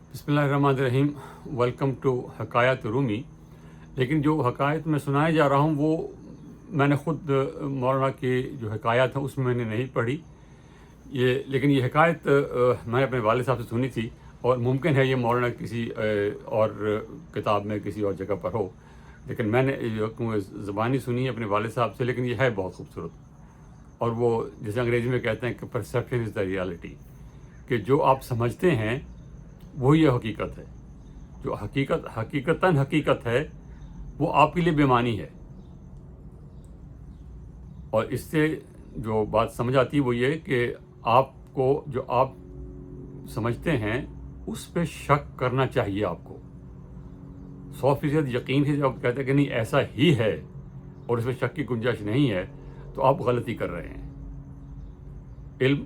बिस्मिल्लाहिर्रहमानिर्रहीम। Welcome to हकायत Rumi. लेकिन जो हकायत मैं सुनाए जा रहा हूँ वो मैंने ख़ुद मौलाना की जो हकायत है उसमें मैंने नहीं पढ़ी लेकिन ये हकायत मैंने अपने वालिद साहब से सुनी थी और मुमकिन है ये मौलाना किसी और किताब में किसी और जगह पर हो, लेकिन मैंने ज़बानी सुनी है अपने वालिद साहब से। लेकिन ये है बहुत खूबसूरत और वो जैसे अंग्रेज़ी में कहते हैं कि परसेप्शन इज़ द रियलिटी, कि जो आप समझते हैं वही ये हकीकत है। जो हकीकत है वो आपके लिए बेमानी है। और इससे जो बात समझ आती है वो ये कि आपको जो आप समझते हैं उस पर शक करना चाहिए। आपको 100% यकीन है। जब आप कहते हैं कि नहीं ऐसा ही है और इसमें शक की गुंजाइश नहीं है तो आप गलती कर रहे हैं। इल्म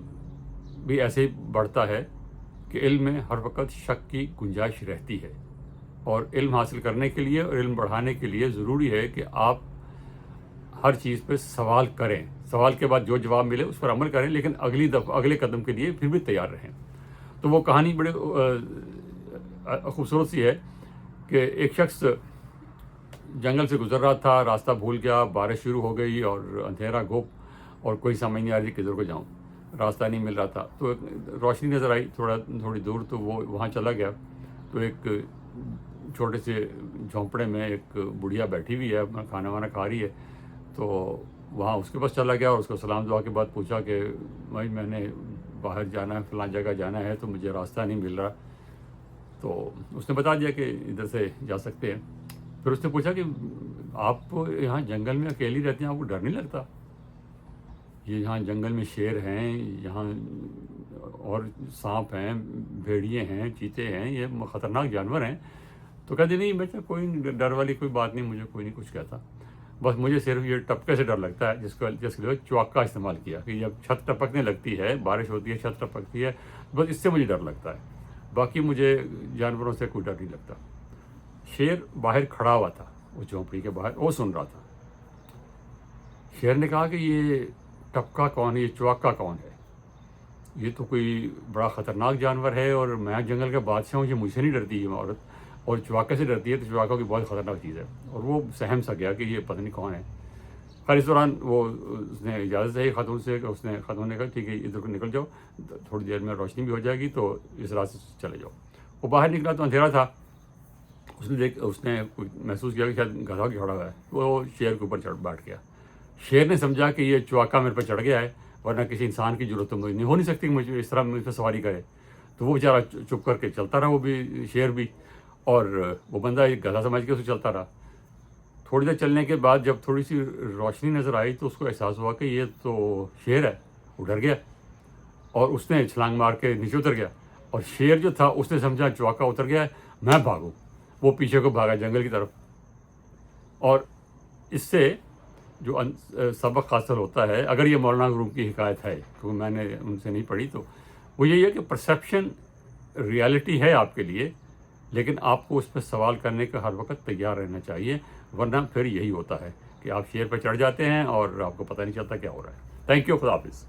भी ऐसे ही बढ़ता है कि इल्म में हर वक्त शक की गुंजाइश रहती है और इल्म हासिल करने के लिए और इल्म बढ़ाने के लिए ज़रूरी है कि आप हर चीज़ पे सवाल करें। सवाल के बाद जो जवाब मिले उस पर अमल करें, लेकिन अगले कदम के लिए फिर भी तैयार रहें। तो वो कहानी बड़े खूबसूरत सी है कि एक शख्स जंगल से गुजर रहा था, रास्ता भूल गया, बारिश शुरू हो गई और अंधेरा घुप और कोई समझ नहीं आ रही किधर को जाऊँ, रास्ता नहीं मिल रहा था। तो एक रोशनी नज़र आई थोड़ी दूर, तो वो वहाँ चला गया। तो एक छोटे से झोंपड़े में एक बुढ़िया बैठी हुई है, अपना खाना वाना खा रही है। तो वहाँ उसके पास चला गया और उसको सलाम दुआ के बाद पूछा कि भाई मैंने बाहर जाना है, फलां जगह जाना है, तो मुझे रास्ता नहीं मिल रहा। तो उसने बता दिया कि इधर से जा सकते हैं। फिर उसने पूछा कि आप यहाँ जंगल में अकेली रहती हैं, आपको डर नहीं लगता? ये यहाँ जंगल में शेर हैं, यहाँ और सांप हैं, भेड़िए हैं, चीते हैं, ये ख़तरनाक जानवर हैं। तो कहते नहीं बेटा कोई डर वाली कोई बात नहीं, मुझे कोई नहीं कुछ कहता, बस मुझे सिर्फ ये टपके से डर लगता है, जिसके लिए चौका इस्तेमाल किया कि जब छत टपकने लगती है, बारिश होती है, छत टपकती है, बस इससे मुझे डर लगता है, बाकी मुझे जानवरों से कोई डर नहीं लगता। शेर बाहर खड़ा हुआ था, उस झोंपड़ी के बाहर, वो सुन रहा था। शेर ने कहा कि ये टपका कौन है, ये चौका कौन है? ये तो कोई बड़ा ख़तरनाक जानवर है और मैं जंगल का बादशाह हूँ, ये मुझसे नहीं डरती ये औरत, और चौके से डरती है, तो चौका की बहुत ख़तरनाक चीज़ है। और वो सहम सा गया कि ये पता नहीं कौन है। खैर इस दौरान वो उसने इजाज़त चाही खातून से, खातून ने कहा ठीक है इधर को निकल जाओ, थोड़ी देर में रोशनी भी हो जाएगी, तो इस रास्ते से चले जाओ। वो बाहर निकला तो अंधेरा था। उसने महसूस किया कि शायद गधा की खड़ा हुआ है। वो शेर के ऊपर चढ़ बैठ गया। शेर ने समझा कि ये चौका मेरे पर चढ़ गया है, वरना किसी इंसान की जरूरत तो मुझे नहीं हो नहीं सकती मुझे इस तरह मुझ पर सवारी करे। तो वो बेचारा चुप करके चलता रहा, वो भी शेर भी, और वो बंदा एक गधा समझ के उसे चलता रहा। थोड़ी देर चलने के बाद जब थोड़ी सी रोशनी नज़र आई तो उसको एहसास हुआ कि ये तो शेर है। वो डर गया और उसने छलांग मार के नीचे उतर गया। और शेर जो था उसने समझा चौका उतर गया है, मैं भागूँ। वो पीछे को भागा जंगल की तरफ। और इससे जो सबक हासिल होता है, अगर ये मौलाना रूम की हिकायत है, क्योंकि मैंने उनसे नहीं पढ़ी, तो वो यही है कि परसेप्शन रियलिटी है आपके लिए, लेकिन आपको उस पर सवाल करने का हर वक्त तैयार रहना चाहिए, वरना फिर यही होता है कि आप शेर पर चढ़ जाते हैं और आपको पता नहीं चलता क्या हो रहा है। थैंक यू, खुदा हाफिज़।